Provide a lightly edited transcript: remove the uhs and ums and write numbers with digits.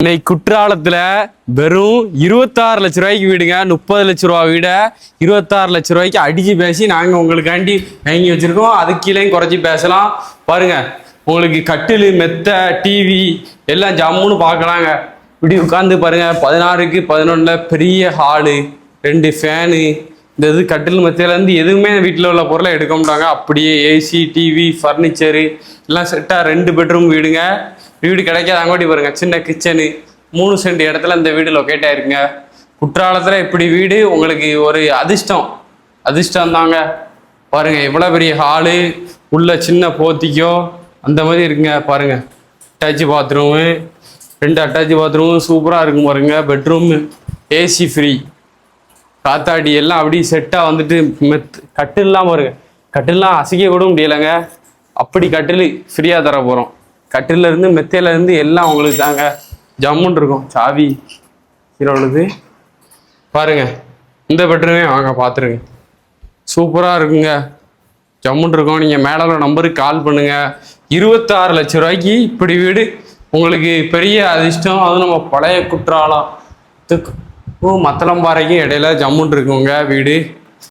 இன்னைக்கு குற்றாலத்துல வெறும் 26 லட்ச ரூபாய்க்கு வீடுங்க. 30 லட்ச ரூபா வீட 26 லட்ச ரூபாய்க்கு அடிச்சு பேசி நாங்க உங்களுக்காண்டி வாங்கி வச்சிருக்கோம். அதுக்கு கீழேயும் குறைச்சி பேசலாம். பாருங்க, உங்களுக்கு கட்டிலு, மெத்த, டிவி எல்லாம் ஜம்முன்னு பார்க்கலாங்க. இப்படி உட்காந்து பாருங்க. 16க்கு 11 பெரிய ஹாலு, 2 ஃபேனு, இந்த இது கட்டில் மெத்தையிலேருந்து எதுவுமே வீட்டில் உள்ள பொருளை எடுக்க மாட்டாங்க. அப்படியே ஏசி, டிவி, ஃபர்னிச்சரு எல்லாம் செட்டாக 2 பெட்ரூம் வீடுங்க. வீடு கிடைக்காத அங்கோட்டி பாருங்க. சின்ன கிச்சனு, 3 சென்ட் இடத்துல இந்த வீடு லொக்கேட் ஆயிருக்குங்க. குற்றாலத்தில் இப்படி வீடு உங்களுக்கு ஒரு அதிர்ஷ்டம் தாங்க. பாருங்க, எவ்வளோ பெரிய ஹாலு, உள்ள சின்ன போத்திக்கோ அந்த மாதிரி இருக்குங்க. பாருங்க, அட்டாச்சு பாத்ரூமு, 2 அட்டாச்சு பாத்ரூமு சூப்பராக இருக்கும் பாருங்க. பெட்ரூமு, ஏசி ஃப்ரீ, காத்தாடி எல்லாம் அப்படி செட்டாக வந்துட்டு கட்டில்லாம் பாருங்க. கட்டில்லாம் அசைக்க கூட முடியலைங்க. அப்படி கட்டில் ஃப்ரீயாக தர போகிறோம். கட்டிலேருந்து மெத்தையிலேருந்து எல்லாம் உங்களுக்கு தாங்க. ஜம்முன்னு இருக்கும். சாவி கீழே உள்ளது பாருங்க. இந்த பெட்ரூமே வாங்க பார்த்துருங்க. சூப்பராக இருக்குங்க. ஜம்முன்னு இருக்கும். நீங்கள் மேலே உள்ள நம்பருக்கு கால் பண்ணுங்க. 26 லட்ச ரூபாய்க்கு இப்படி வீடு உங்களுக்கு பெரிய அதிர்ஷ்டம். அதுவும் நம்ம பழைய குற்றாலத்துக்கும் மத்தளம்பாறைக்கும் இடையில ஜம்முன்னு இருக்குங்க வீடு.